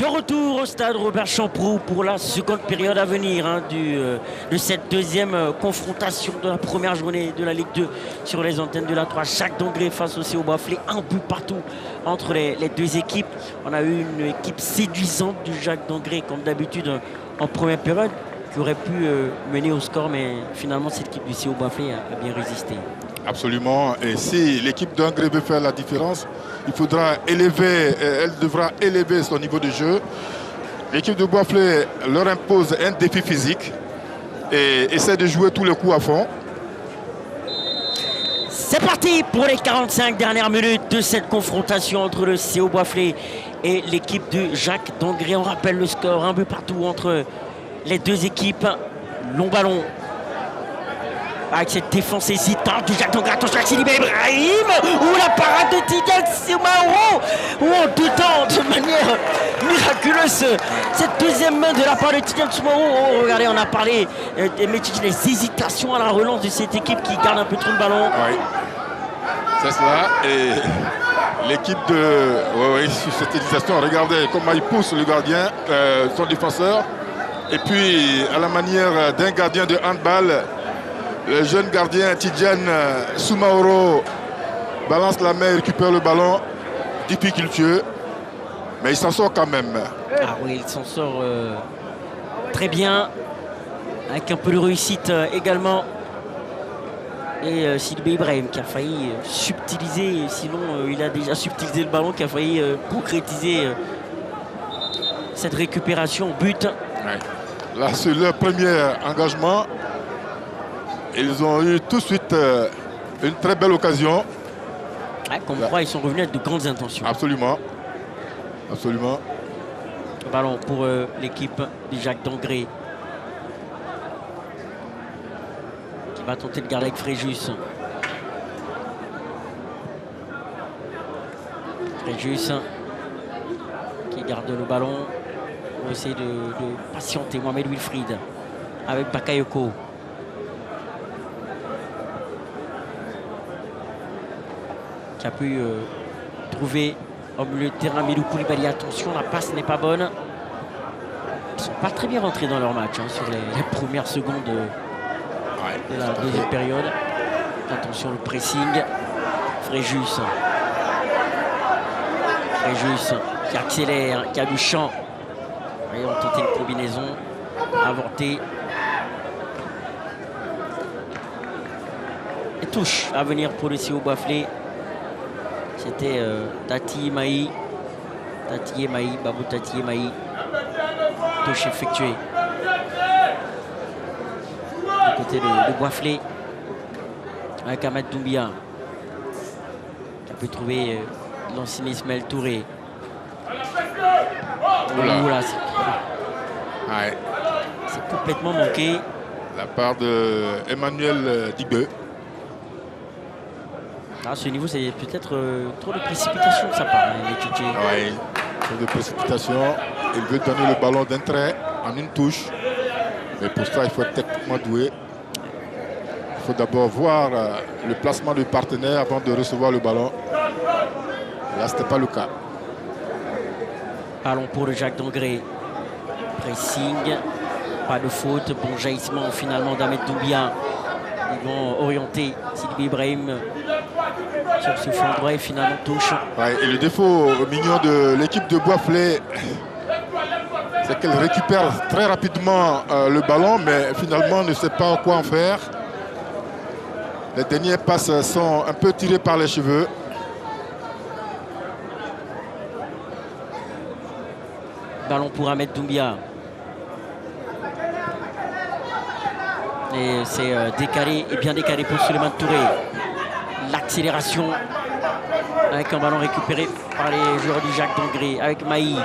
retour au stade Robert Champroux pour la seconde période à venir de cette deuxième confrontation de la première journée de la Ligue 2 sur les antennes de la 3. Jacques d'Angré face au CO Boisflé, un but partout entre les deux équipes. On a eu une équipe séduisante du Jacques d'Angré comme d'habitude en première période qui aurait pu mener au score, mais finalement cette équipe du CO Boisflé a bien résisté. Absolument, et si l'équipe d'Angré veut faire la différence, il faudra élever, elle devra élever son niveau de jeu. L'équipe de Boisflé leur impose un défi physique et essaie de jouer tous les coups à fond. C'est parti pour les 45 dernières minutes de cette confrontation entre le CO Boisflé et l'équipe de Jacques d'Angré. On rappelle le score, un but partout entre les deux équipes. Long ballon avec cette défense hésitante du Jacques d'Angré. Attention, Sidi Bey Ibrahim, ou la parade de Tidiane Soumaoro, ou en deux temps de manière miraculeuse cette deuxième main de la part de Tidiane Soumaoro. Oh, regardez, on a parlé des hésitations à la relance de cette équipe qui garde un peu trop de ballon. Oui, c'est cela. Et l'équipe de... Oui, sur cette hésitation, regardez comment il pousse le gardien, son défenseur. Et puis, à la manière d'un gardien de handball, le jeune gardien Tidiane Soumaoro balance la main et récupère le ballon. Difficultueux, mais il s'en sort quand même. Ah oui, il s'en sort très bien, avec un peu de réussite également. Et Sidi Ibrahim qui a failli subtiliser, sinon il a déjà subtilisé le ballon, qui a failli concrétiser cette récupération au but. Ouais. Là, c'est leur premier engagement. Ils ont eu tout de suite une très belle occasion. Ouais, comme quoi, ils sont revenus avec de grandes intentions. Absolument. Absolument. Le ballon pour l'équipe de Jacques d'Angré, qui va tenter de garder avec Fréjus. Fréjus qui garde le ballon. On va essayer de patienter. Mohamed Wilfried avec Bakayoko. Qui a pu trouver au milieu de terrain Milou Koulibaly. Attention, la passe n'est pas bonne. Ils ne sont pas très bien rentrés dans leur match sur les premières secondes de la deuxième période. Attention, le pressing. Fréjus qui accélère, qui a du champ. Ils ont tenté une combinaison inventée. Et touche à venir pour le CO Boisflé. C'était Tati Emaï, Babou Tati Emaï. Touche effectuée du côté de Boisflé avec Ahmed Doumbia qui a pu trouver l'ancien Ismaël Touré. Oula, c'est complètement manqué. La part de Emmanuel Dibeu. À ce niveau, c'est peut-être trop de précipitation de sa part, Oui, trop de précipitation. Il veut donner le ballon d'un trait en une touche. Mais pour ça, il faut être techniquement doué. Il faut d'abord voir le placement du partenaire avant de recevoir le ballon. Là, ce n'était pas le cas. Ballon pour le Jacques d'Angré. Pressing. Pas de faute. Bon jaillissement finalement d'Ahmed Doumbia. Ils vont orienter Sidi Ibrahim sur ce flanc droit et finalement touche. Ouais, et le défaut mignon de l'équipe de Boisflé, c'est qu'elle récupère très rapidement le ballon, mais finalement ne sait pas quoi en faire. Les dernières passes sont un peu tirées par les cheveux. Ballon pour Ahmed Doumbia. Et c'est décalé et bien décalé pour Souleymane Touré. L'accélération avec un ballon récupéré par les joueurs du Jacques d'Angré avec Maï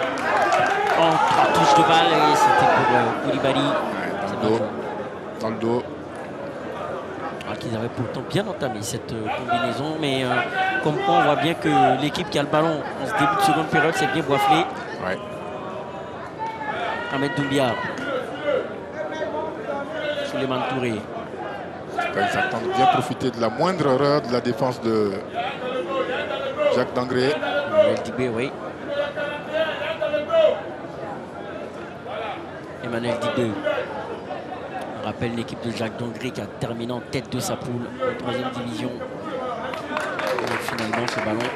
en 3 touches de balle et c'était pour Koulibaly. Dans le dos. Alors qu'ils avaient pourtant bien entamé cette combinaison, mais comme quoi on voit bien que l'équipe qui a le ballon en ce début de seconde période, c'est bien Boisflé. Ouais. Ahmed Doumbia. Souleymane Touré. Ils attendent bien profiter de la moindre erreur de la défense de Jacques d'Angré. LDB, oui. Emmanuel Dibé. On rappelle l'équipe de Jacques Dangré qui a terminé en tête de sa poule en 3e division. Et donc, finalement, ce ballon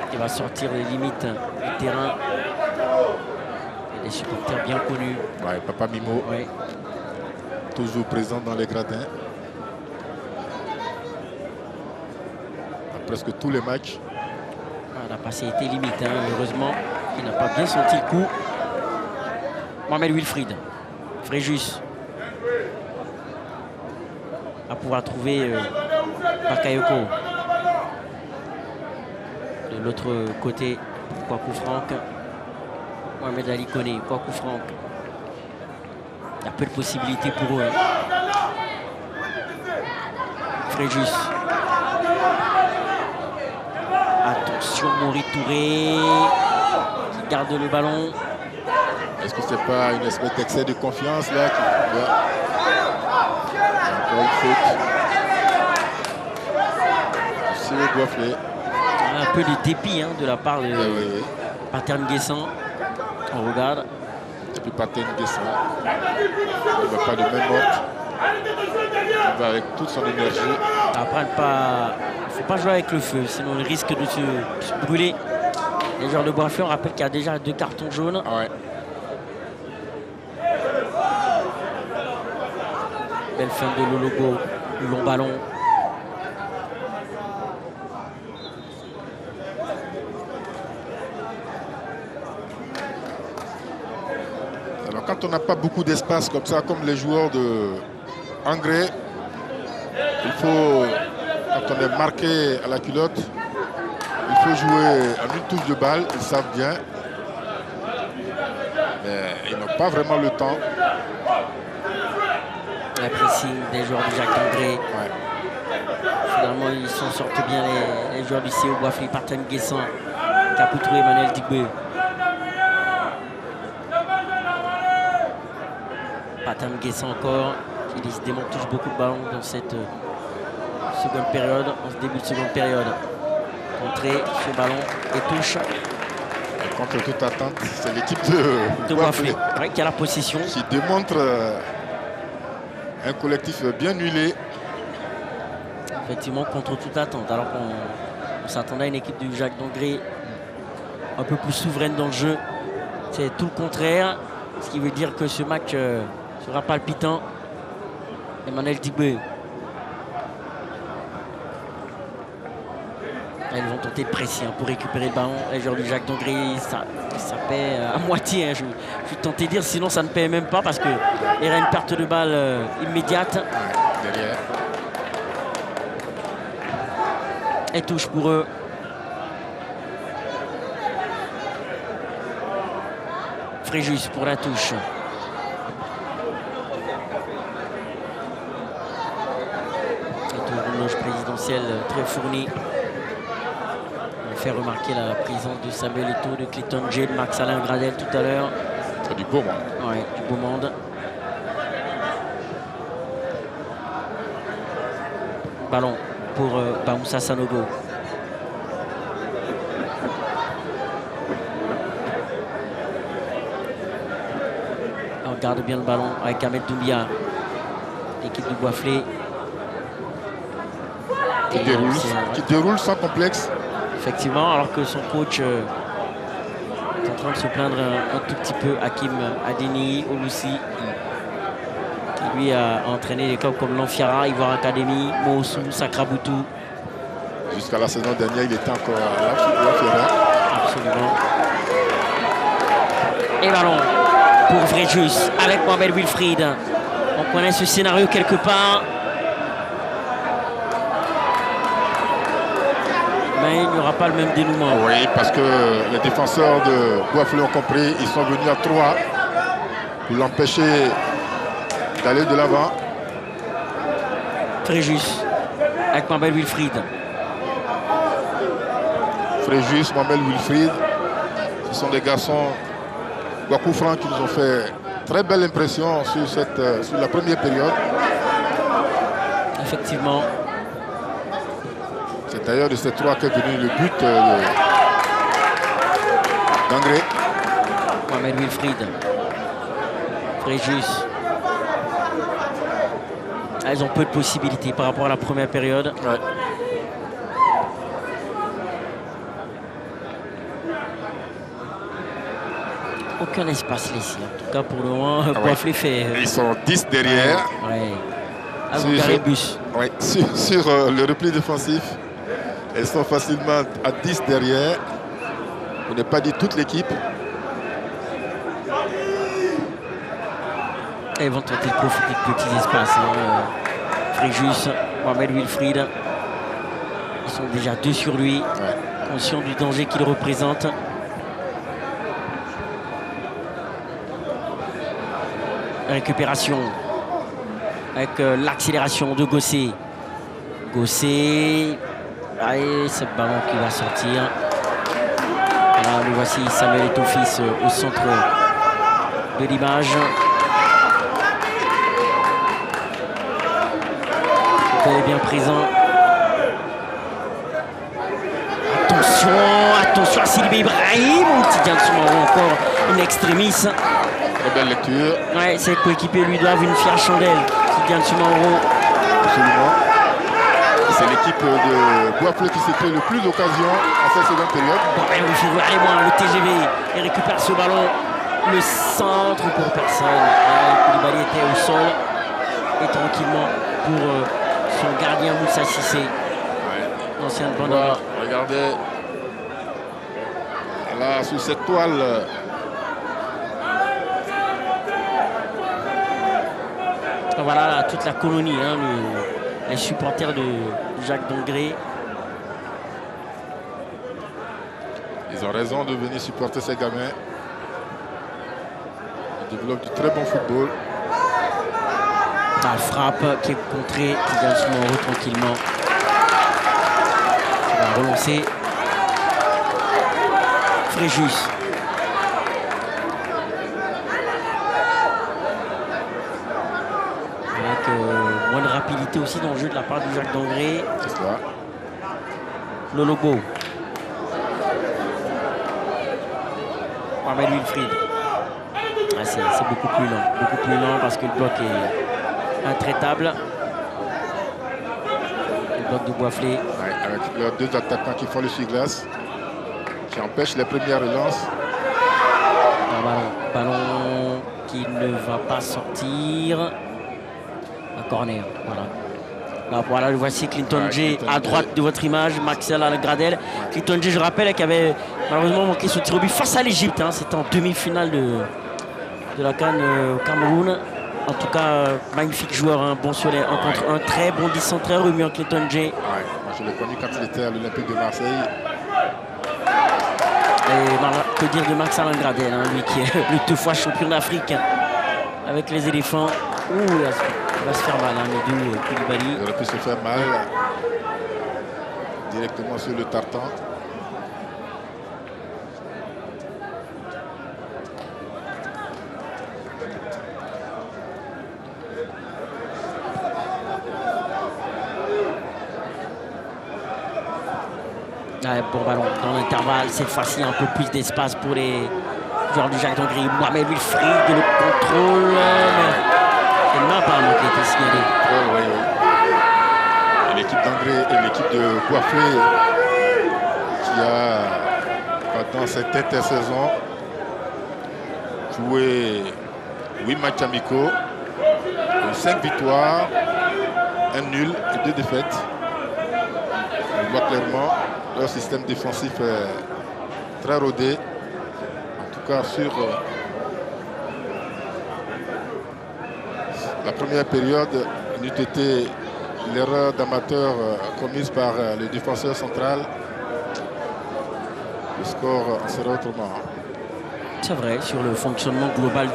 qui va sortir les limites du terrain. Et des supporters bien connus. Ouais, Papa Mimo, Ouais. toujours présent dans les gradins. À presque tous les matchs. La passe a été limite, hein. Heureusement, il n'a pas bien senti le coup. Mohamed Wilfried. Fréjus. Va pouvoir trouver Bakayoko. De l'autre côté, Kwaku Franck. Mohamed Ali Koné, Kwaku Franck. Il y a peu de possibilités pour eux. Fréjus. Attention, Mori Touré qui garde le ballon. Est-ce que c'est pas une espèce d'excès de confiance là qui... Encore une faute. C'est Boisflé. Un peu de dépit hein, de la part de Oui. Paterne Guessant. On regarde. Et puis Paterne Guessant. Il ne va pas de main morte. Il va avec toute son énergie. Après, il ne faut pas jouer avec le feu, sinon il risque de se brûler. Les joueurs de Boisflé, on rappelle qu'il y a déjà 2 cartons jaunes. Ah ouais. Belle fin de Lologo, le long ballon. Alors quand on n'a pas beaucoup d'espace comme ça, comme les joueurs de Angré, il faut, quand on est marqué à la culotte, il faut jouer à une touche de balle, ils savent bien. Mais ils n'ont pas vraiment le temps. La pressing des joueurs de Jacques Dangré. Ouais. Finalement, ils s'en sortent bien les joueurs du CO Boisflé, Paterne Guessant, Capoutrou, Emmanuel Digbé. Paterne Guessant encore, qui décidément touche beaucoup de ballons dans cette seconde période, en ce début de seconde période. Entrée, ce ballon et touche. Et contre toute attente, c'est l'équipe de Boisflé ouais, qui a la possession. qui démontre un collectif bien huilé. Effectivement, contre toute attente. Alors qu'on s'attendait à une équipe du Jacques Dangré un peu plus souveraine dans le jeu. C'est tout le contraire. Ce qui veut dire que ce match sera palpitant. Emmanuel Digbé. Ils vont tenter de presser pour récupérer le ballon. Les joueurs du Jacques Dangré, ça paie à moitié. Hein. Je suis tenté de dire, sinon ça ne paie même pas parce qu'il y aura une perte de balle immédiate. Ouais, derrière. Et touche pour eux. Fréjus pour la touche. Une loge présidentielle très fournie. On fait remarquer la présence de Samuel Eto'o, de Clayton J, de Max-Alain Gradel tout à l'heure. C'est du beau monde. Ouais, du beau monde. Ballon pour Bamoussa Sanogo. On garde bien le ballon avec Ahmed Doumbia. L'équipe du Boisflé. Qui déroule sans complexe. Effectivement, alors que son coach est en train de se plaindre un tout petit peu, Hakim Adeni Oloussi, qui lui a entraîné des clubs comme l'Anfiara, Ivoire Academy, Moossou, Sakraboutou. Jusqu'à la saison dernière, il était encore à l'Anfiara. Absolument. Et ballon pour Fréjus avec Mohamed Wilfried. On connaît ce scénario quelque part. Mais il n'y aura pas le même dénouement. Oui, parce que les défenseurs de Boisflé ont compris, ils sont venus à 3 pour l'empêcher d'aller de l'avant. Fréjus avec Mohamed Wilfried. Fréjus, Mohamed Wilfried, ce sont des garçons Kwaku Franck qui nous ont fait très belle impression sur la première période. Effectivement. C'est d'ailleurs de ces 3 qu'est venu le but d'Angré. Mohamed Wilfried. Fréjus. Ils ont peu de possibilités par rapport à la première période. Ouais. Aucun espace laissé. En tout cas, pour le moment, Boisflé fait. Ils sont 10 derrière. Ouais. Caribus. Ouais. Sur le repli défensif, ils sont facilement à 10 derrière. On n'est pas dit toute l'équipe. Et ils vont tenter de profiter de petits espaces. Fréjus, Mohamed Wilfried. Ils sont déjà 2 sur lui. Ouais. Conscients du danger qu'il représente. Récupération avec l'accélération de Gossé. Gossé. Allez, c'est le ballon qui va sortir. Là, le voici Samuel Eto'o-Fils au centre de l'image. Il est bien présent. Attention à Sylvie Ibrahim. Qui tient souvent encore une extrémiste. Très belle lecture. Ouais, ses coéquipiers lui doivent une fière chandelle. Qui vient de Sumaoro. Absolument. C'est l'équipe de Boisflé qui s'est fait le plus d'occasions en cette seconde période. Le TGV et récupère ce ballon. Le centre pour personne. Koulibaly était au sol. Et tranquillement pour son gardien Moussa Cissé. Ouais. L'ancien de Bandana. Regardez. Là, sur cette toile. Voilà là, toute la colonie, les supporters de Jacques Dongré. Ils ont raison de venir supporter ces gamins. Ils développent du très bon football. La frappe qui est contrée, qui vient Sumaoro tranquillement. On va relancer. Fréjus. Moins de rapidité aussi dans le jeu de la part de Jacques Dongré. C'est ça. Le logo. Mohamed Wilfried. C'est beaucoup plus lent parce que le bloc est intraitable. Le bloc de Boisflé. Ouais, avec leurs 2 attaquants qui font le sur-glace, qui empêchent les premières relances. Un ballon qui ne va pas sortir. Un corner, voilà. Là, voilà, voici Clinton J à droite de votre image, Maxel Al-Gradel. Ouais. Clinton J, je rappelle, qui avait malheureusement manqué son tir au but face à l'Égypte. C'était en demi-finale de la CAN au Cameroun. En tout cas, magnifique joueur, bon sur les 1 contre 1, très bon discentreur, Romuald Clinton J. Ouais, moi je l'ai connu quand il était à l'Olympique de Marseille. Et que dire de Max Al-Gradel, lui qui est le 2 fois champion d'Afrique avec les éléphants. Il va se faire mal, Midou Koulibaly. Il aurait pu se faire mal directement sur le tartan. Bon ballon dans l'intervalle, cette fois-ci un peu plus d'espace pour les joueurs du Jacques Dongré. Mohamed Wilfried, le contrôle. Il n'a pas manqué de signaler. Oui. Et l'équipe d'Angré et l'équipe de Boisflé qui a, pendant cette intersaison, joué 8 matchs amicaux, 5 victoires, 1 nul et 2 défaites. On voit clairement leur système défensif est très rodé. En tout cas sur la première période, il eût été l'erreur d'amateur commise par le défenseur central. Le score en serait autrement. C'est vrai, sur le fonctionnement global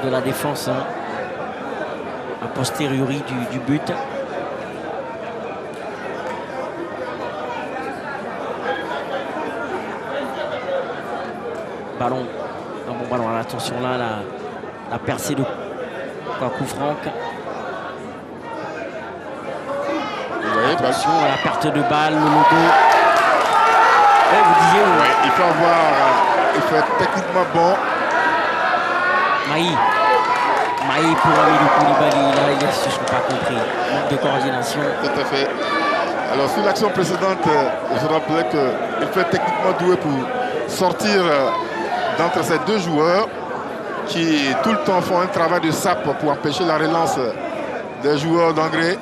de la défense, a posteriori du but. Ballon, un bon ballon, attention là, la percée de Kwaku Franck. Vous voyez, attention à la perte de balle, le logo. Ouais, vous disiez, il faut être techniquement bon Maï pour Hamidou Koulibaly. Là, ils ne se sont pas compris. Manque de coordination. Tout à fait. Alors, sur l'action précédente, je rappelais qu'il fait techniquement doué pour sortir d'entre ces deux joueurs qui, tout le temps, font un travail de sape pour empêcher la relance des joueurs d'Angré.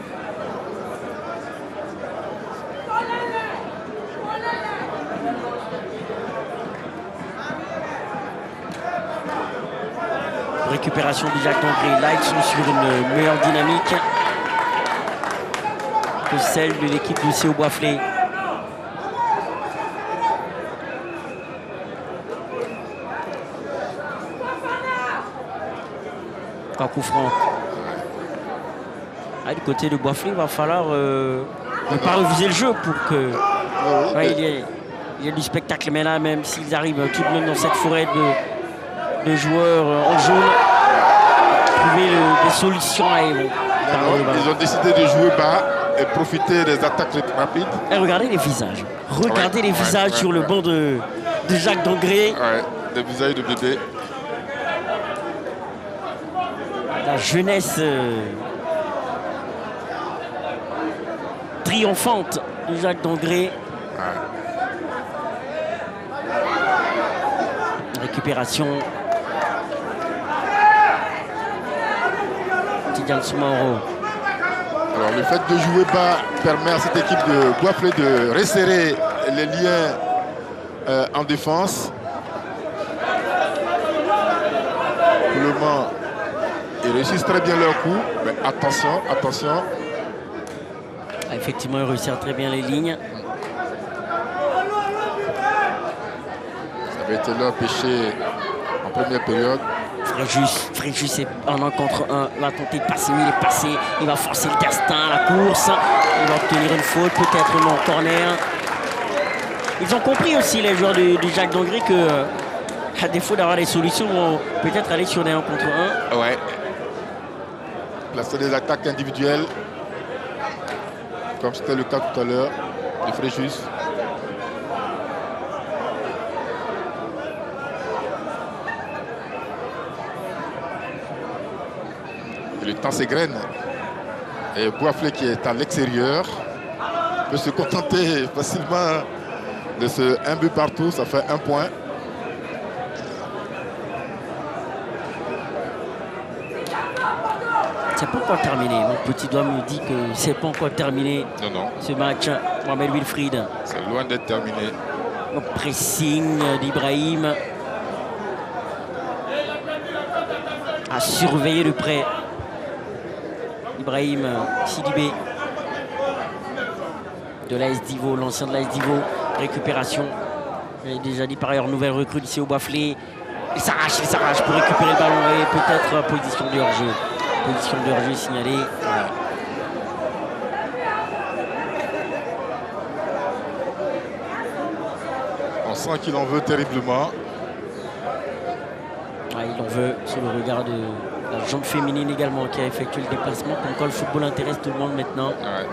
Récupération du Jacques d'Angré. Là, ils sont sur une meilleure dynamique que celle de l'équipe du CO Boisflé. Encore coup franc. Du côté de Boisflé, il va falloir ne pas refuser le jeu pour que il y ait du spectacle. Mais là, même s'ils arrivent tout de même dans cette forêt de joueurs en jaune, trouver des solutions. Ils ont décidé de jouer bas et profiter des attaques rapides. Et regardez les visages. Regardez les visages sur le banc de Jacques d'Angré. Ouais, des visages de bébé. La jeunesse triomphante de Jacques d'Angré. Récupération. Tidiane Soumaoro. Alors le fait de jouer bas permet à cette équipe de Boisflé de resserrer les liens en défense. Pour le moment, ils réussissent très bien leur coup. Mais attention, attention. Effectivement, ils réussissent très bien les lignes. Ça avait été leur péché en première période. Fréjus est en 1 contre 1. Il va tenter de passer. Il est passé. Il va forcer le destin, la course. Il va obtenir une faute, peut-être non, corner. Ils ont compris aussi, les joueurs du Jacques d'Angré, que à défaut d'avoir des solutions, vont peut-être aller sur des 1 contre 1. Ouais. Placer des attaques individuelles, comme c'était le cas tout à l'heure de Fréjus. Le temps s'égrène. Et Boisflé, qui est à l'extérieur, peut se contenter facilement de ce 1 but partout. Ça fait 1 point. C'est pas encore terminé. Mon petit doigt me dit que c'est pas encore terminé. Non. Ce match, Mohamed Wilfried. C'est loin d'être terminé. Le pressing d'Ibrahim. À surveiller de près. Ibrahim Sidibé de l'AS Divo, l'ancien de l'AS Divo. Récupération. J'ai déjà dit par ailleurs, nouvelle recrue d'ici au Boisflé. Il s'arrache pour récupérer le ballon et peut-être position de hors-jeu. Position de hors-jeu signalée. On sent qu'il en veut terriblement. Il en veut sur le regard de la jambe féminine également qui a effectué le déplacement. Comme quoi le football intéresse tout le monde maintenant. Ouais.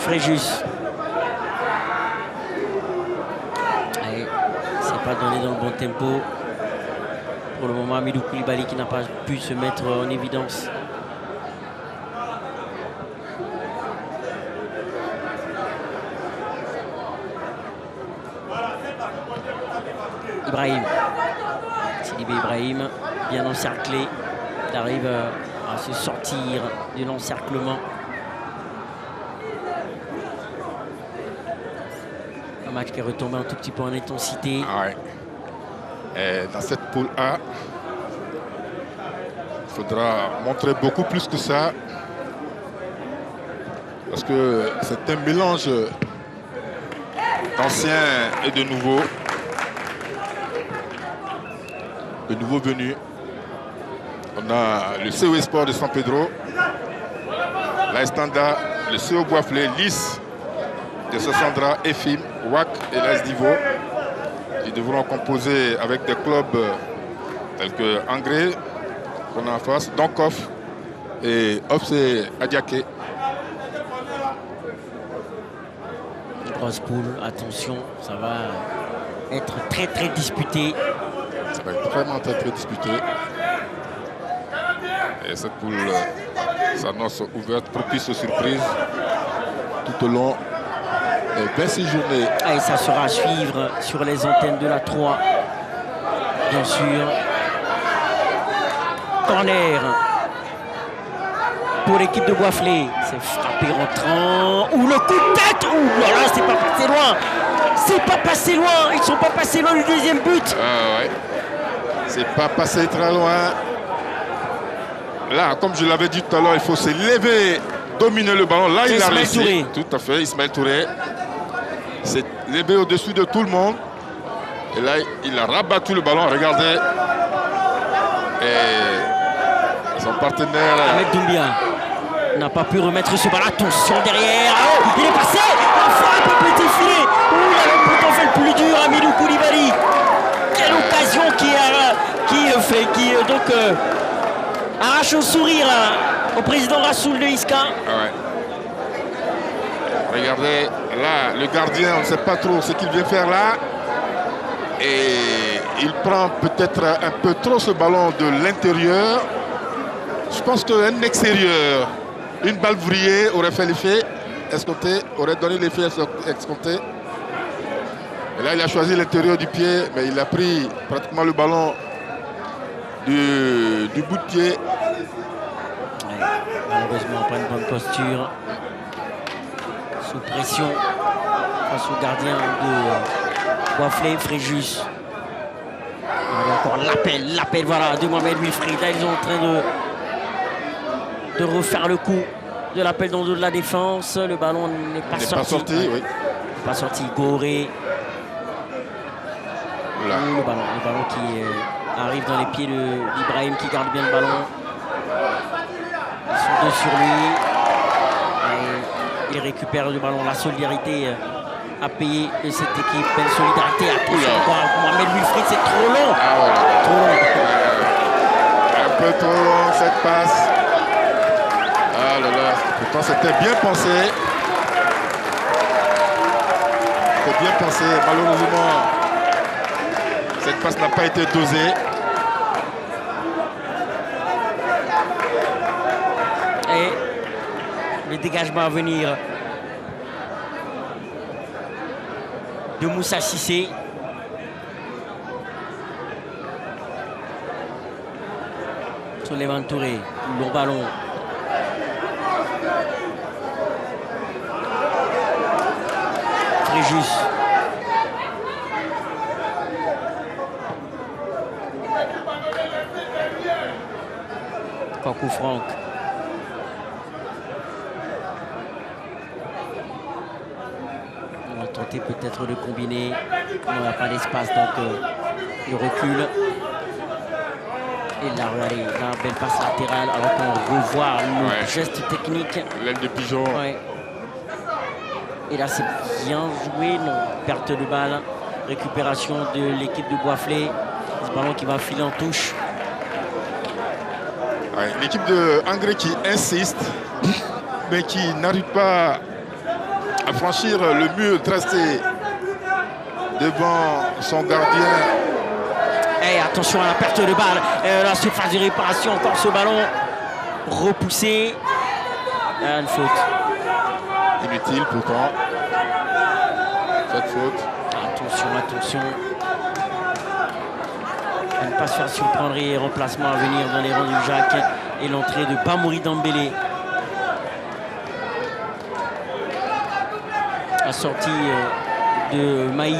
Fréjus. C'est pas donné dans le bon tempo. Pour le moment, Hamidou Koulibaly qui n'a pas pu se mettre en évidence. Ibrahim. Sidibé Ibrahim, bien encerclé. Il arrive à se sortir de l'encerclement. Un match qui est retombé un tout petit peu en intensité. Et dans cette poule A, il faudra montrer beaucoup plus que ça. Parce que c'est un mélange d'anciens et de nouveaux. De nouveaux venus. On a le CO Sport de San Pedro, l'AS Standa, le CO Boisflé, Lys de Sassandra, EFIM, WAC et l'AS Divo. Ils devront composer avec des clubs tels que Angré, qu'on a en face, Donkoff Et hop, c'est Adiaké. Grosse poule, attention, ça va être très très disputé. Ça va être vraiment très disputé. Et cette poule s'annonce ouverte, propice aux surprises tout au long des 26 journées. Et ça sera à suivre sur les antennes de la 3, bien sûr. Corner pour l'équipe de Boisflé. C'est frappé rentrant. Ou le coup de tête. Ouh là là, c'est pas passé loin. C'est pas passé loin. Ils sont pas passés loin du deuxième but. Ouais. C'est pas passé très loin. Là, comme je l'avais dit tout à l'heure, il faut se lever, dominer le ballon. Là, il a réussi. Touré. Tout à fait, Ismaël Touré. C'est levé au-dessus de tout le monde. Et là, il a rabattu le ballon. Regardez. Et son partenaire. Ahmed Doumbia n'a pas pu remettre ce ballon. Attention derrière. Oh, il est passé. La frappe a petit filet. Ouh, il a le potentiel plus dur. Amidou Koulibaly. Quelle occasion qui arrache au sourire au président Rassoul de Iska. Ouais. Regardez, là, le gardien, on ne sait pas trop ce qu'il vient faire là. Et il prend peut-être un peu trop ce ballon de l'intérieur. Je pense qu'un extérieur, une balle vrillée aurait fait l'effet escompté, aurait donné l'effet escompté. Et là, il a choisi l'intérieur du pied, mais il a pris pratiquement le ballon du bout de pied. Ouais, malheureusement, pas une bonne posture. Sous pression face au gardien de Boisflé, Fréjus. Il y a encore l'appel, voilà, de Mohamed Wilfried. Là, ils sont en train de refaire le coup de l'appel dans le dos de la défense. Le ballon n'est pas sorti. Oui. Pas sorti, Goré. Le ballon qui arrive dans les pieds d'Ibrahim qui garde bien le ballon. Ils sont deux sur lui. Et il récupère le ballon. La solidarité à payer de cette équipe. Belle solidarité. Attention encore. Mohamed Wilfried, c'est trop long. Trop long. Un peu trop long cette passe. Ah là là. Pourtant c'était bien pensé. C'était bien pensé. Malheureusement, cette passe n'a pas été dosée. Et le dégagement à venir de Moussa Cissé. Souleymane Touré, long ballon. Fréjus. Kakou Franck. On va tenter peut-être de combiner. On n'a pas d'espace, donc il recule. Et là, regardez, là, belle passe latérale, alors qu'on revoit le geste technique. L'aile de pigeon. Ouais. Et là, c'est bien joué, non. Perte de balle. Récupération de l'équipe de Boisflé. Ce ballon qui va filer en touche. Ouais, l'équipe de Angré qui insiste, mais qui n'arrive pas à franchir le mur tracé devant son gardien. Et attention à la perte de balle. La surface de réparation, encore ce ballon repoussé. Une faute. Inutile pourtant. Cette faute. Attention. À ne pas se faire surprendre et remplacement à venir dans les rangs du Jacques. Et l'entrée de Bamouri Dembélé. La sortie de Maï.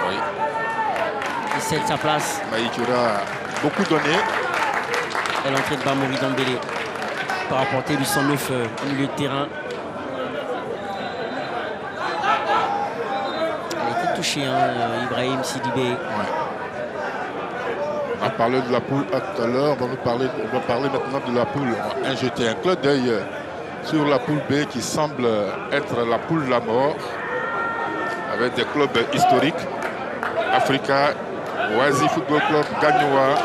Oui. Il cède sa place. Maï qui aura beaucoup donné. Et l'entrée de Bamouri Dembélé. Pour apporter du 109 au milieu de terrain. Elle était touchée, Ibrahim Sidibé. Ouais. On a parlé de la poule tout à l'heure. On va parler maintenant de la poule. On va jeter un clin d'œil sur la poule B qui semble être la poule de la mort. Avec des clubs historiques. Africa, Oasis Football Club, Gagnoa,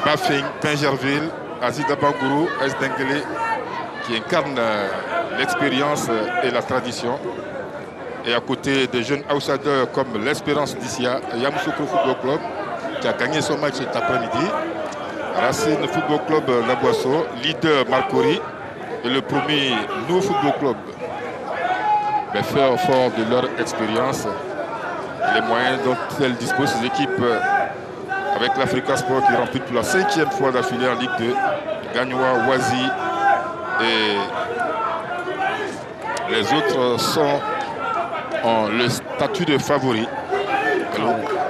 Bafing, Pingerville, Azida Bangourou, S. Dengele, qui incarne l'expérience et la tradition. Et à côté des jeunes outsiders comme l'Espérance d'Issia, Yamoussoukro Football Club, qui a gagné son match cet après-midi. Racine Football Club Laboisseau, leader Marcory et le premier Nou Football Club. Mais faire fort de leur expérience, les moyens dont elles disposent, ces équipes avec l'Africa Sport qui remplit pour la 5e fois d'affilée en Ligue 2, Gagnoa, Oazi et les autres sont en le statut de favoris.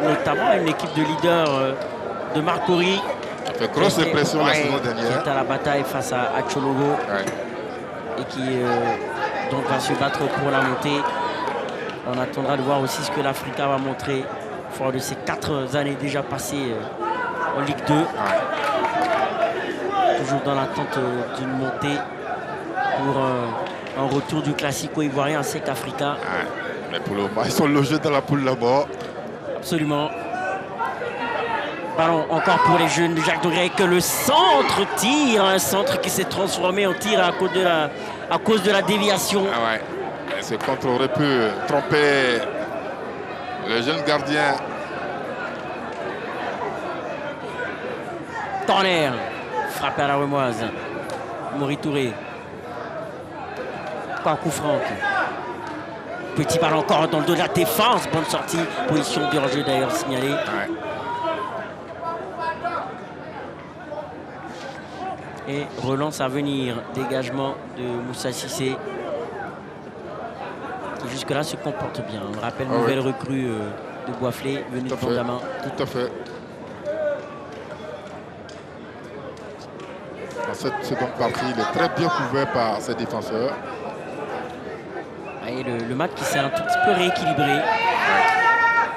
Notamment une équipe de leaders de Marcory. Ça fait grosse impression la saison dernière. Qui est à la bataille face à Chologo et qui donc va se battre pour la montée. On attendra de voir aussi ce que l'Africa va montrer fort de ces 4 années déjà passées en Ligue 2. Toujours dans l'attente d'une montée pour un retour du Classico ivoirien à Sec Africa. Mais pour le moment, ils sont logés dans la poule là-bas. Absolument. Ballon encore pour les jeunes de Jacques Dogré que le centre tire. Un centre qui s'est transformé en tir à cause de la déviation. Et ce contre aurait pu tromper le jeune gardien. Corner. Frappé à la remoise. Mori Touré. Pas coup franc. Petit ballon encore dans le dos de la défense. Bonne sortie. Position de hors-jeu d'ailleurs signalée. Et relance à venir. Dégagement de Moussa Cissé. Qui jusque-là se comporte bien. On rappelle nouvelle recrue de Boisflé, venue de Fondament. Tout à fait. Dans cette seconde partie, il est très bien couvert par ses défenseurs. Et le match qui s'est un tout petit peu rééquilibré.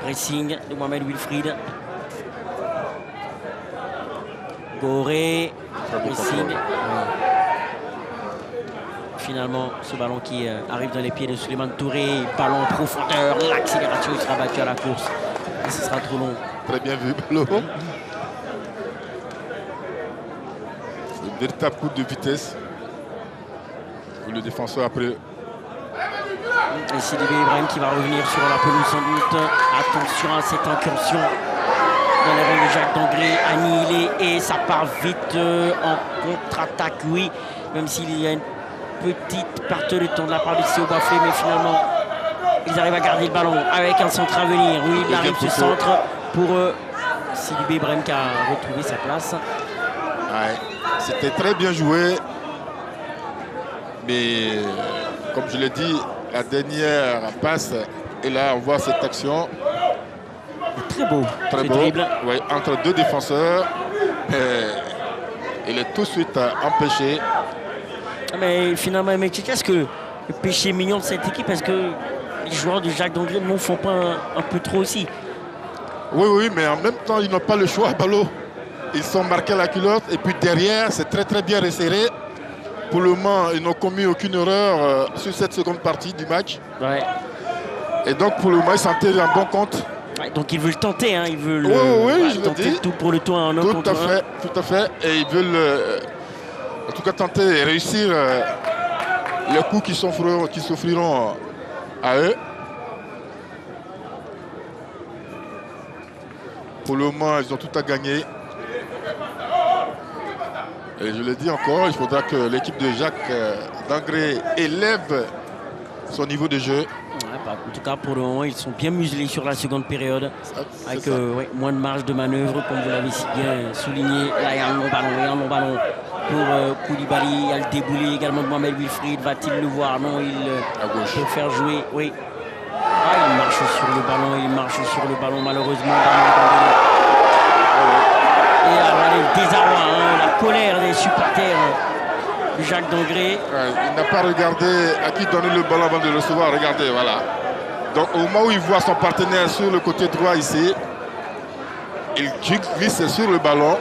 Pressing de Mohamed Wilfried. Goré. Pressing. Finalement, ce ballon qui arrive dans les pieds de Souleymane Touré. Ballon en profondeur. L'accélération, il sera battu à la course. Et ce sera trop long. Très bien vu, Ballon. C'est un véritable coup de vitesse. Pour le défenseur après. Et Sidibé Ibrahim qui va revenir sur la pelouse sans doute. Attention à cette incursion dans les rangs de Jacques Dangré, annihilé et ça part vite en contre-attaque, oui. Même s'il y a une petite perte de temps de la part du CO Boisflé, mais finalement ils arrivent à garder le ballon avec un centre à venir. Oui, il arrive ce centre pour Sidibé Ibrahim qui a retrouvé sa place. C'était très bien joué, mais comme je l'ai dit, la dernière passe, et là on voit cette action. Très beau, très beau. Oui, entre deux défenseurs. Il est tout de suite empêché. Mais finalement, qu'est-ce que le péché mignon de cette équipe? Est-ce que les joueurs de Jacques Dangré ne font pas un peu trop aussi? Oui, mais en même temps, ils n'ont pas le choix, Ballot. Ils sont marqués à la culotte et puis derrière, c'est très très bien resserré. Pour le moment, ils n'ont commis aucune erreur sur cette seconde partie du match. Et donc, pour le moment, ils s'en tirent un bon compte. Donc ils veulent tenter, hein, ils veulent tenter tout pour le tout en un contre un. Tout à fait. Et ils veulent en tout cas tenter et réussir les coups qui s'offriront à eux. Pour le moment, ils ont tout à gagner. Et je le dis encore, il faudra que l'équipe de Jacques Dangré élève son niveau de jeu. En tout cas, pour le moment, ils sont bien muselés sur la seconde période. Avec moins de marge de manœuvre, comme vous l'avez si bien souligné. Là, il y a un long ballon pour Koulibaly. Il y a le déboulé également de Mohamed Wilfried. Va-t-il le voir? Non, il peut faire jouer. Oui. Il marche sur le ballon, malheureusement. Et le désarroi, la colère des supporters de Jacques Dangré. Il n'a pas regardé à qui donner le ballon avant de le recevoir. Regardez, voilà. Donc au moment où il voit son partenaire sur le côté droit ici, il glisse sur le ballon.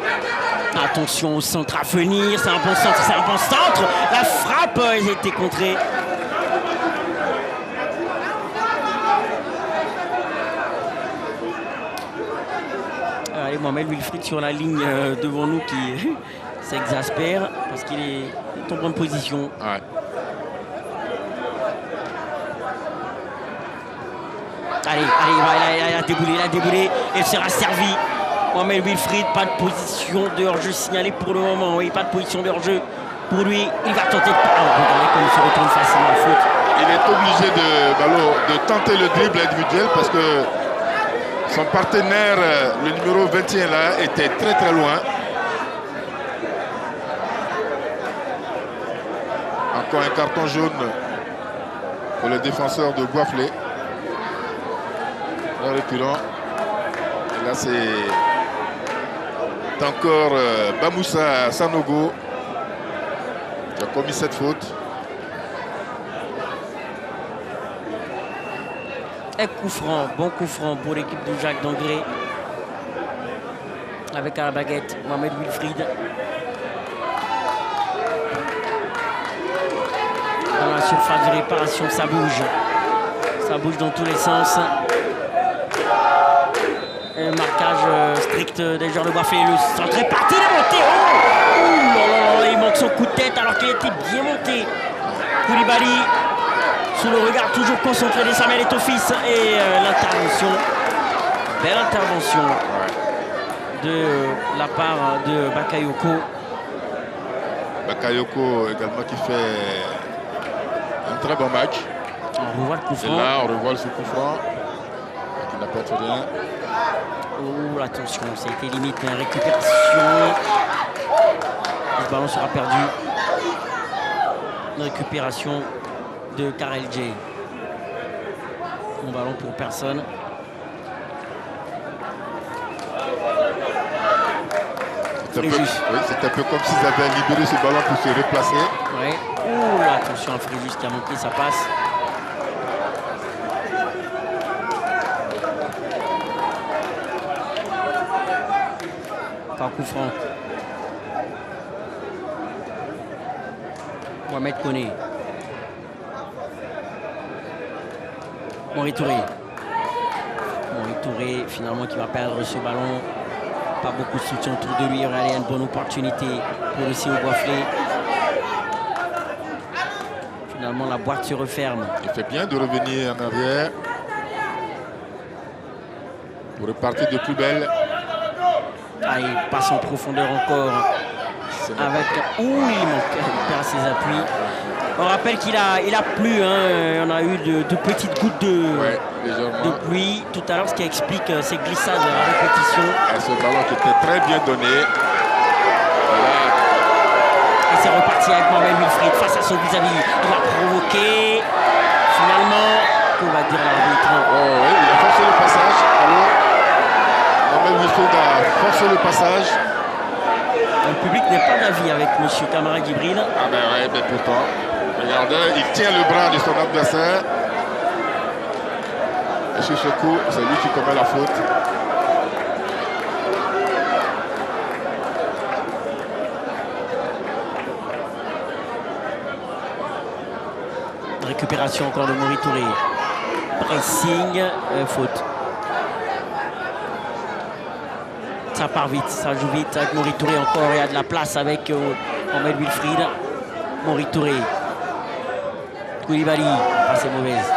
Attention au centre à venir, c'est un bon centre, La frappe a été contrée. Et Mohamed Wilfried sur la ligne devant nous qui Ça exaspère parce qu'il est en bonne position. Ouais. Allez, il a déboulé, il sera servi. Mohamed Wilfried, pas de position de hors-jeu signalée pour le moment. Oui, pas de position de hors-jeu pour lui. Il va tenter de... regardez comme il se retourne facilement en faute. Il est obligé de tenter le dribble individuel parce que son partenaire, le numéro 21 là, était très très loin. Encore un carton jaune pour le défenseur de Boisflé. En reculant. Et là c'est encore Bamoussa Sanogo qui a commis cette faute. Un coup franc, bon coup franc pour l'équipe de Jacques d'Angré. Avec à la baguette Mohamed Wilfried. Dans la surface de réparation, ça bouge. Ça bouge dans tous les sens. Un marquage strict des joueurs de Boisflé. Le centre est parti, il est monté. Oh là, il manque son coup de tête alors qu'il était bien monté. Koulibaly. Sous le regard toujours concentré de Samuel Eto'o-Fils et l'intervention, belle intervention de la part de Bakayoko. Bakayoko également qui fait un très bon match. On revoit le coup franc. Et là on revoit ce coup franc qui n'a pas fait rien. Oh attention, ça a été limite une récupération. Le ballon sera perdu. Une récupération de Karel J. Bon ballon pour personne. C'est un peu comme s'ils avaient libéré ce ballon pour se replacer. Ouais. Oh là, attention à Fréjus qui a manqué, ça passe. Pas coup franc. Mohamed Koné. Mori Touré. Mori Touré finalement qui va perdre ce ballon. Pas beaucoup de soutien autour de lui. Il y aura une bonne opportunité pour le CO Boisflé. Finalement la boîte se referme. Il fait bien de revenir en arrière. Pour repartir de plus belle. Ah, il passe en profondeur encore. Avec... Ouh, il perd ses appuis. On rappelle qu'il a plu, hein. On a eu de petites gouttes de pluie tout à l'heure, ce qui explique ces glissades à répétition. Et ce ballon qui était très bien donné. Et c'est reparti avec Mohamed Wilfried face à son vis-à-vis. Il va provoquer. Finalement, que va dire l'arbitre? Oh oui, il a forcé le passage. Mohamed Wilfried a forcé le passage. Le public n'est pas d'avis avec M. Kamara Djibril. Ah ben ouais, mais pourtant. Regardez, il tient le bras de son adversaire. Et sur ce coup, c'est lui qui commet la faute. Récupération encore de Mori Touré. Pressing, faute. Ça part vite, ça joue vite avec Mori Touré encore. Il y a de la place avec Mohamed Wilfried. Mori Touré. Koulibaly, c'est mauvaise.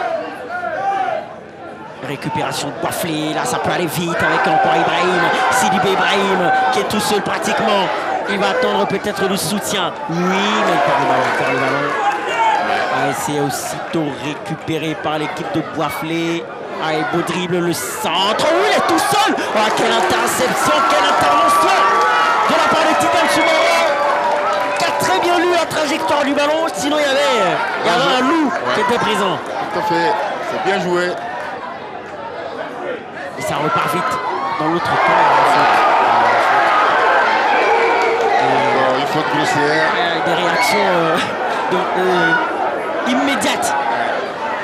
Récupération de Boisflé, là ça peut aller vite avec encore Ibrahim, Sidibé Ibrahim qui est tout seul pratiquement. Il va attendre peut-être le soutien. Oui, mais il perd le ballon. Ah, c'est aussitôt récupéré par l'équipe de Boisflé. Ah, et beau dribble, le centre. Oui, il est tout seul. Ah, quelle interception, quelle intervention de la part de Titan Soumaoro, qui a très bien lu la trajectoire du ballon. Sinon, il y avait un loup qui était présent. Tout à fait, c'est bien joué. Et ça repart vite dans l'autre camp. Une faute grossière. Des réactions immédiates.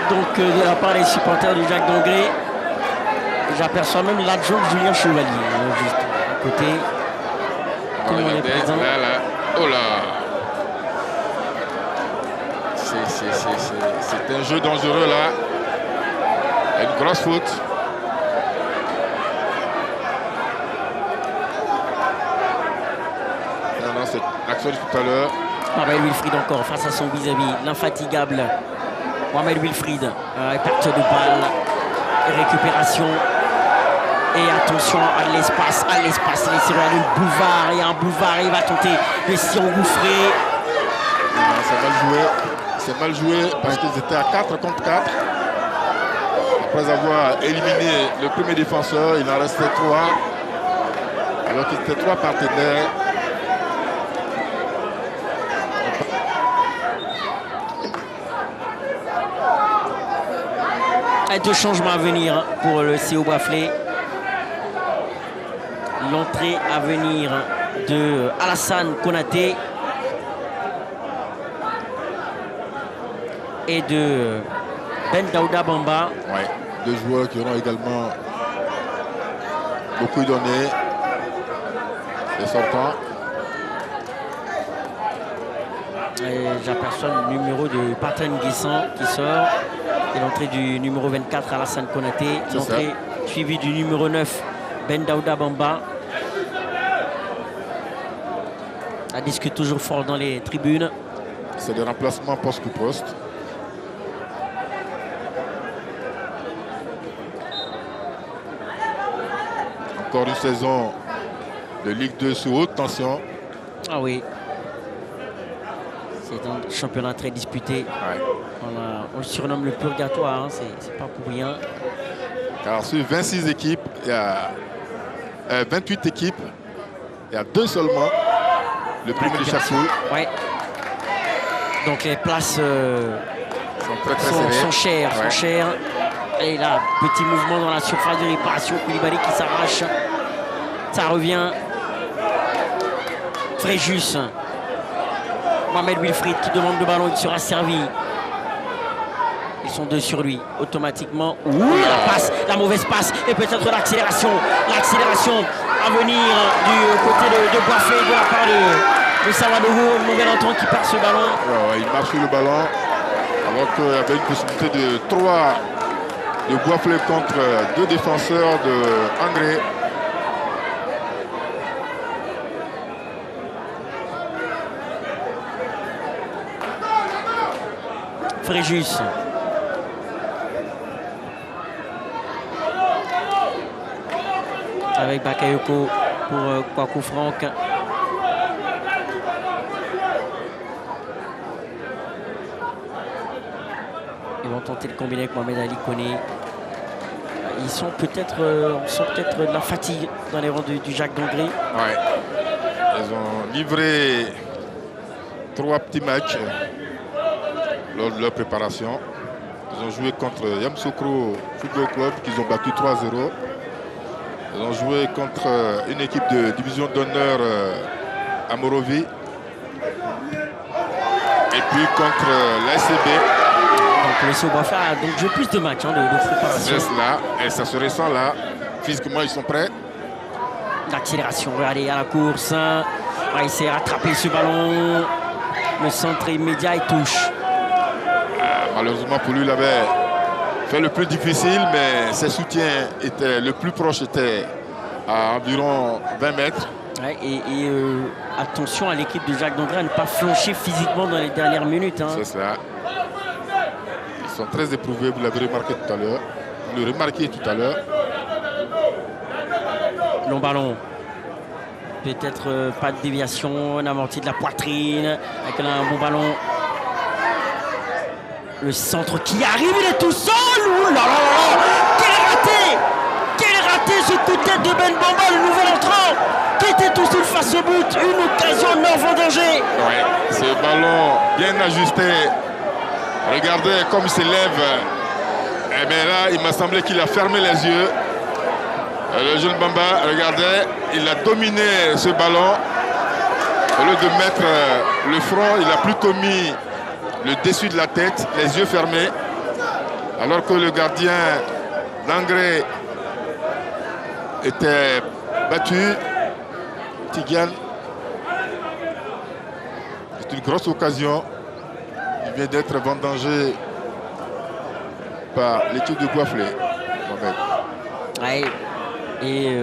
Donc de la part des supporters de Jacques d'Angré. J'aperçois même l'adjoint Julien Chevalier. Juste à côté. Tout le monde est présent. Là. Oh là. C'est un jeu dangereux là. Une grosse faute. Non, personne tout à l'heure. Mohamed Wilfried encore face à son vis-à-vis, l'infatigable Mohamed Wilfried. Perte de balle, récupération. Et attention à l'espace, il est sur le boulevard. Il y a un boulevard, il va tenter de s'y engouffrer. C'est mal joué parce qu'ils étaient à 4 contre 4. Après avoir éliminé le premier défenseur, il en restait 3. Alors qu'il était 3 partenaires. Et 2 changements à venir pour le CO Boisflé. L'entrée à venir de Alassane Konaté et de Ben Daouda Bamba. Ouais, 2 joueurs qui auront également beaucoup donné. Les sortants. J'aperçois le numéro de Patrin Guissan qui sort. Et l'entrée du numéro 24, Alassane Konaté. L'entrée suivie du numéro 9, Ben Daouda Bamba. Ça discute toujours fort dans les tribunes. C'est des remplacements poste pour poste. Encore une saison de Ligue 2 sous haute tension. Ah oui. C'est un championnat très disputé. Ouais. On le surnomme le purgatoire, hein. C'est pas pour rien. Car sur 26 équipes, il y a 28 équipes, il y a 2 seulement. Le premier de chaque poule. Ouais. Donc les places sont chères. Et là, petit mouvement dans la surface de réparation. Koulibaly qui s'arrache. Ça revient. Fréjus. Mohamed Wilfried qui demande le ballon, il sera servi. Ils sont 2 sur lui, automatiquement. Ouh, la passe, la mauvaise passe et peut-être l'accélération. L'accélération à venir du côté de Boisflé de la part de Sawadogo, le nouvel entrant qui perd ce ballon. Ouais, il marche sur le ballon alors qu'il y avait une possibilité de 3 de Boisflé contre 2 défenseurs de Angré. Fréjus. Avec Bakayoko pour Kwaku Franck. Ils vont tenter de combiner avec Mohamed Ali Koné. Ils sont peut-être de la fatigue dans les rangs du Jacques d'Angré. Ouais. Ils ont livré 3 petits matchs lors de leur préparation. Ils ont joué contre Yamoussoukro Football Club qu'ils ont battu 3-0. Ils ont joué contre une équipe de division d'honneur à Morovi. Et puis contre l'ACB. Donc le Sobofa a donc joué plus de matchs de préparation. C'est cela. Et ça se ressent là. Physiquement, ils sont prêts. L'accélération, regardez à la course. On va essayer de rattraper ce ballon. Le centre immédiat et touche. Malheureusement pour lui, il avait fait le plus difficile, mais ses soutiens étaient, le plus proche était à environ 20 mètres. Ouais, et attention à l'équipe de Jacques d'Angré à ne pas flancher physiquement dans les dernières minutes. Hein. C'est ça. Ils sont très éprouvés, vous l'avez remarqué tout à l'heure. Vous le remarquiez tout à l'heure. Long ballon. Peut-être pas de déviation, on amorti de la poitrine, avec un bon ballon. Le centre qui arrive, il est tout seul. Ouh là là là. Quel raté ce coup de tête de Ben Bamba, le nouvel entrant, qui était tout seul face au but. Une occasion énorme en danger. Ouais, ce ballon bien ajusté. Regardez comme il s'élève. Eh bien là, il m'a semblé qu'il a fermé les yeux. Le jeune Bamba, regardez, il a dominé ce ballon. Au lieu de mettre le front, il a plutôt mis le dessus de la tête, les yeux fermés. Alors que le gardien d'Angré était battu. Tidiane. C'est une grosse occasion. Il vient d'être vendangé par l'équipe de Boisflé. Ouais. Et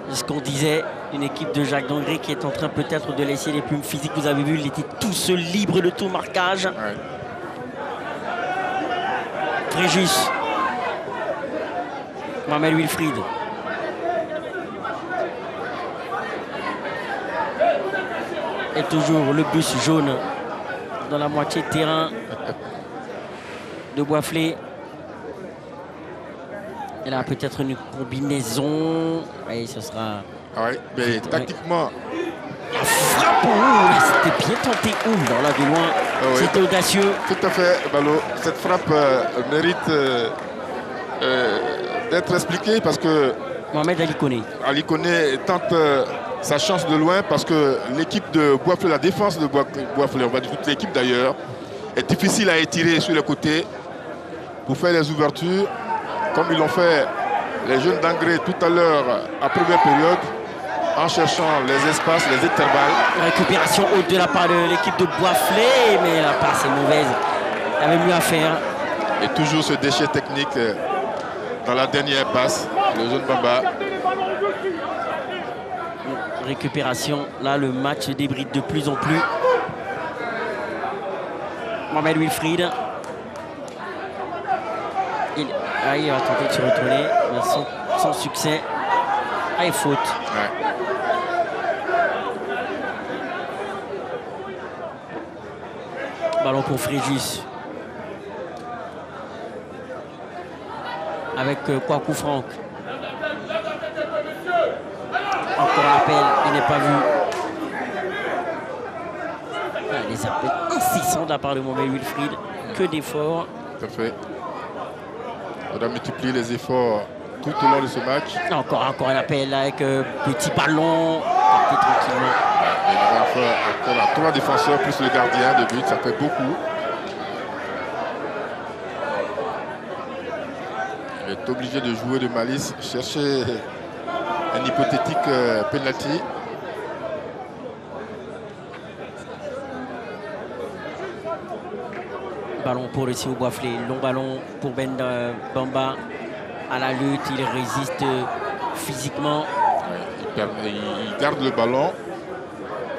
ce qu'on disait, Une équipe de Jacques d'Angray qui est en train peut-être de laisser les plumes physiques. Vous avez vu, il était tout seul, libre de tout marquage. Ouais. Fréjus. Mohamed Wilfried. Et toujours le bus jaune dans la moitié de terrain de Boisflé. Et là, peut-être une combinaison. Et ce sera... Ah ouais, mais tactiquement... La frappe, c'était bien tenté. Là, de loin, Ah ouais. c'était audacieux. Tout à fait, Balo. Cette frappe mérite d'être expliquée parce que Mohamed Ali Koné. Ali Koné tente sa chance de loin parce que l'équipe de Boisflé, la défense de Boisflé, on va dire toute l'équipe d'ailleurs, est difficile à étirer sur les côtés pour faire les ouvertures, comme ils l'ont fait les jeunes d'Angray tout à l'heure en première période, en cherchant les espaces, les intervalles. Récupération haute de la part de l'équipe de Boisflé, mais la passe est mauvaise. Il y avait mieux à faire. Et toujours ce déchet technique dans la dernière passe, le jeune Bamba. Récupération, là le match se débride de plus en plus. Mohamed Wilfried. Il va tenter de se retourner, mais sans succès. Et faute. Ouais. Ballon pour Fréjus. Avec Kwaku Franck. Encore l'appel, il n'est pas vu. Les appels incessants de la part de Mohamed Wilfried. Que d'efforts. Tout à fait. On a multiplié les efforts tout au long de ce match. Encore un appel avec petit ballon. Tranquillement. Il va faire encore 3 défenseurs plus le gardien de but, ça fait beaucoup. Il est obligé de jouer de malice, chercher un hypothétique penalty. Ballon pour le CO Boisflé, long ballon pour Ben Bamba. À la lutte, il résiste physiquement. Il garde le ballon.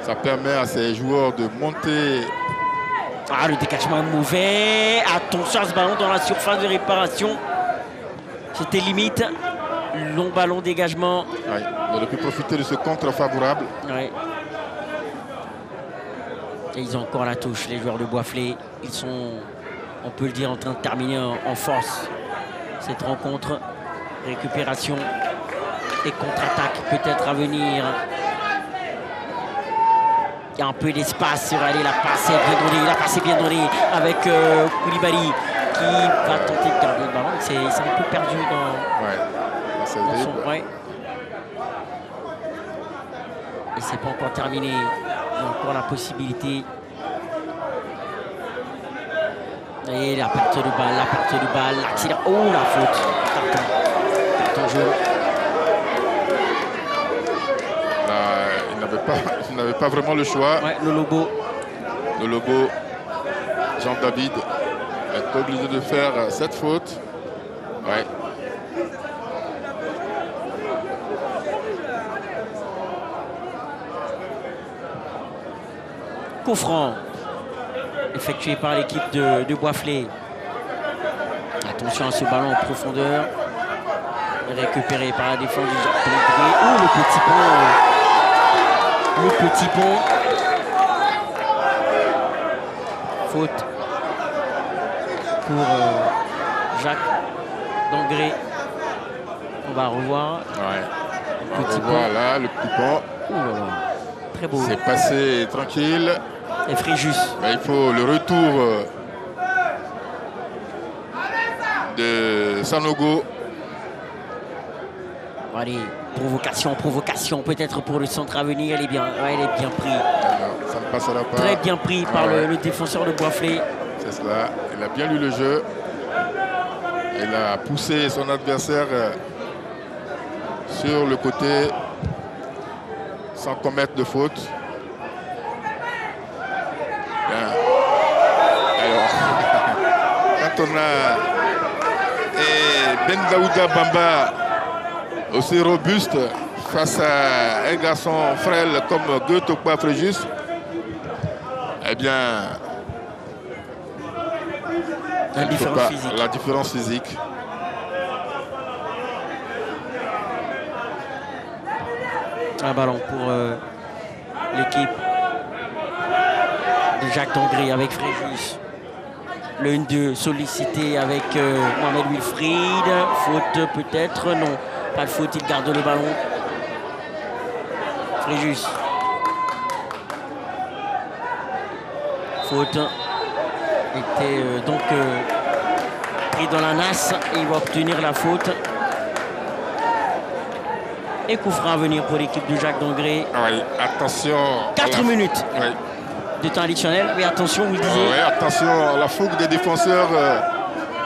Ça permet à ses joueurs de monter. Ah, le décachement est mauvais. Attention à ce ballon dans la surface de réparation. C'était limite. Long ballon, dégagement. Ouais, il aurait pu profiter de ce contre favorable. Ouais. Et ils ont encore la touche, les joueurs de Boisflé. Ils sont, on peut le dire, en train de terminer en force cette rencontre. Récupération et contre-attaque peut-être à venir. Il y a un peu d'espace sur aller, la passe est bien donnée, avec Koulibaly qui va tenter de garder le ballon. C'est un peu perdu dans son... Ouais. Et c'est pas encore terminé. Il y a encore la possibilité. Et la perte de balle, l'accident. Oh, la faute. Carton jaune. Il n'avait pas vraiment le choix. Ouais, le Lobo. Le Lobo, Jean-David, est obligé de faire cette faute. Ouais. Coup franc effectué par l'équipe de Boisflé. Attention à ce ballon en profondeur. Récupéré par la défense du Jacques d'Angray. Oh, le petit pont. Le petit pont. Faute pour Jacques d'Angray. On va revoir. Ouais. Le petit pont. Voilà le petit pont. Ouh là là. Très beau. C'est passé tranquille. Et Fréjus. Mais il faut le retour de Sanogo. Allez, provocation peut-être pour le centre à venir. Elle est bien pris. Ça ne passera pas. Très bien pris par le défenseur de Boisflé. C'est cela. Il a bien lu le jeu. Il a poussé son adversaire sur le côté sans commettre de faute. Bien. Alors, quand on a Ben Daouda Bamba aussi robuste face à un garçon frêle comme Goethe Fréjus, eh bien, La différence physique. La différence physique. Un ballon pour l'équipe de Jacques d'Angray avec Fréjus. Le 1-2 sollicité avec Mohamed Wilfried. Faute peut-être, non. Pas de faute, il garde le ballon. Fréjus. Faute. Était donc pris dans la nasse et il va obtenir la faute. Et coup franc à venir pour l'équipe de Jacques d'Angray. Oui, attention. 4 minutes oui. de temps additionnel. Mais attention, vous disiez. Oui, attention à la fougue des défenseurs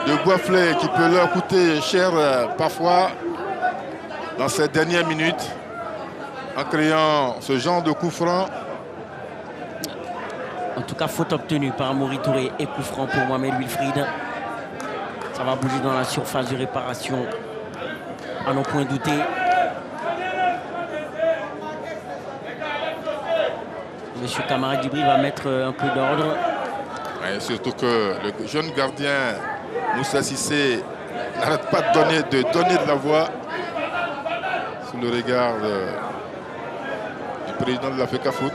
de Boisflay qui peut leur coûter cher parfois dans ces dernières minutes en créant ce genre de coup franc. En tout cas, faute obtenue par Maury Touré et coup franc pour Mohamed Wilfried. Ça va bouger dans la surface de réparation. À n'en point douter. Monsieur Camara Dibri va mettre un peu d'ordre. Ouais, surtout que le jeune gardien Moussa Cissé n'arrête pas de donner de la voix sous le regard du président de la FECAFOOT.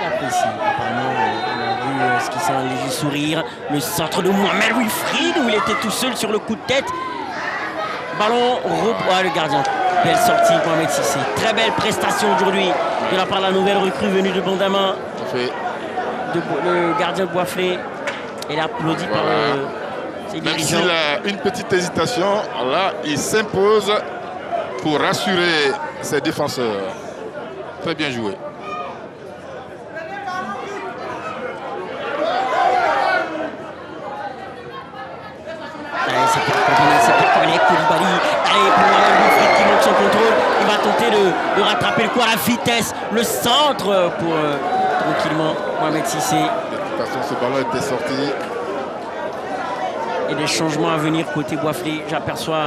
Il apprécie. Apparemment, on a vu ce qui s'est un léger sourire. Le centre de Mohamed Wilfried où il était tout seul sur le coup de tête. Ballon, le gardien. Belle sortie, Mohamed Cissé. Très belle prestation aujourd'hui de la part de la nouvelle recrue venue de Bandama. Le gardien de Boisflay. Il est applaudi par ses dirigeants. Même s'il a une petite hésitation, là, il s'impose pour rassurer ses défenseurs. Très bien joué. C'est pour Koulibaly. Allez, pour Mohamed Wilfried qui monte son contrôle. Il va tenter de rattraper le coup à la vitesse. Le centre pour tranquillement Mohamed Cissé. De toute façon, ce ballon était sorti. Et des changements à venir côté Boisflay. J'aperçois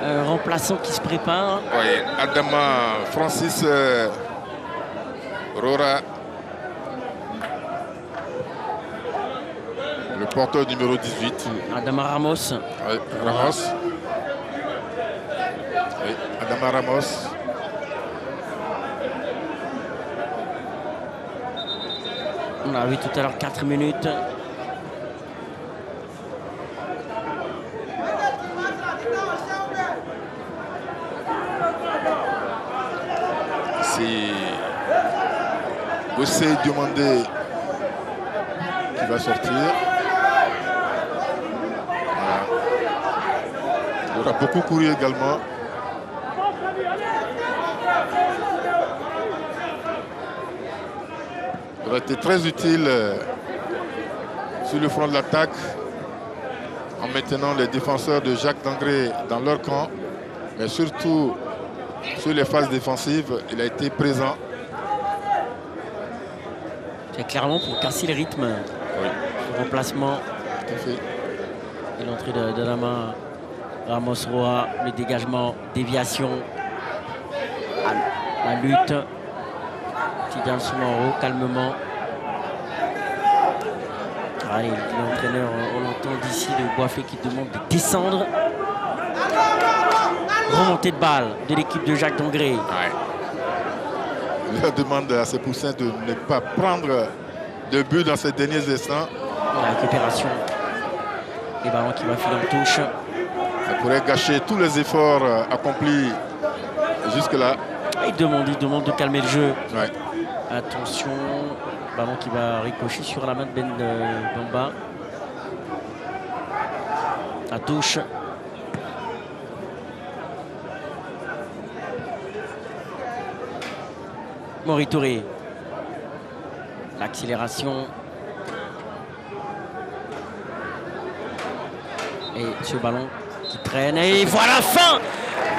un remplaçant qui se prépare. Oui, Adama Francis Rora. Le porteur numéro 18. Adama Ramos. Oui, Ramos. Oui, Adama Ramos. On a vu tout à l'heure 4 minutes. C'est Bossé demandé qui va sortir. Voilà. Il aura beaucoup couru également. Il aurait été très utile sur le front de l'attaque en maintenant les défenseurs de Jacques d'Angray dans leur camp, mais surtout sur les phases défensives, il a été présent. C'est clairement pour casser le rythme. Oui. Le remplacement. Tout à fait. Et l'entrée d'Adama Ramos Roa, le dégagement, déviation, la lutte. Tidiane Soumaro, calmement. Allez, l'entraîneur, on l'entend d'ici, de Boisflay qui demande de descendre. Remontée de balle de l'équipe de Jacques d'Angray. Ouais. Il leur demande à ses poussins de ne pas prendre de but dans ces derniers instants. La récupération. Les ballons qui va filer en touche. Ça pourrait gâcher tous les efforts accomplis jusque-là. Il demande de calmer le jeu. Ouais. Attention, ballon qui va ricocher sur la main de Ben Bamba. La touche. Maury Touré. L'accélération. Et ce ballon qui traîne. Et voilà la fin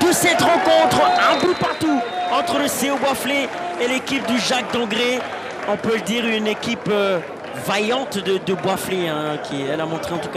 de cette rencontre. Un but partout entre le CO Boisflay et l'équipe du Jacques d'Angray. On peut le dire, une équipe vaillante de Boisflay. Elle a montré en tout cas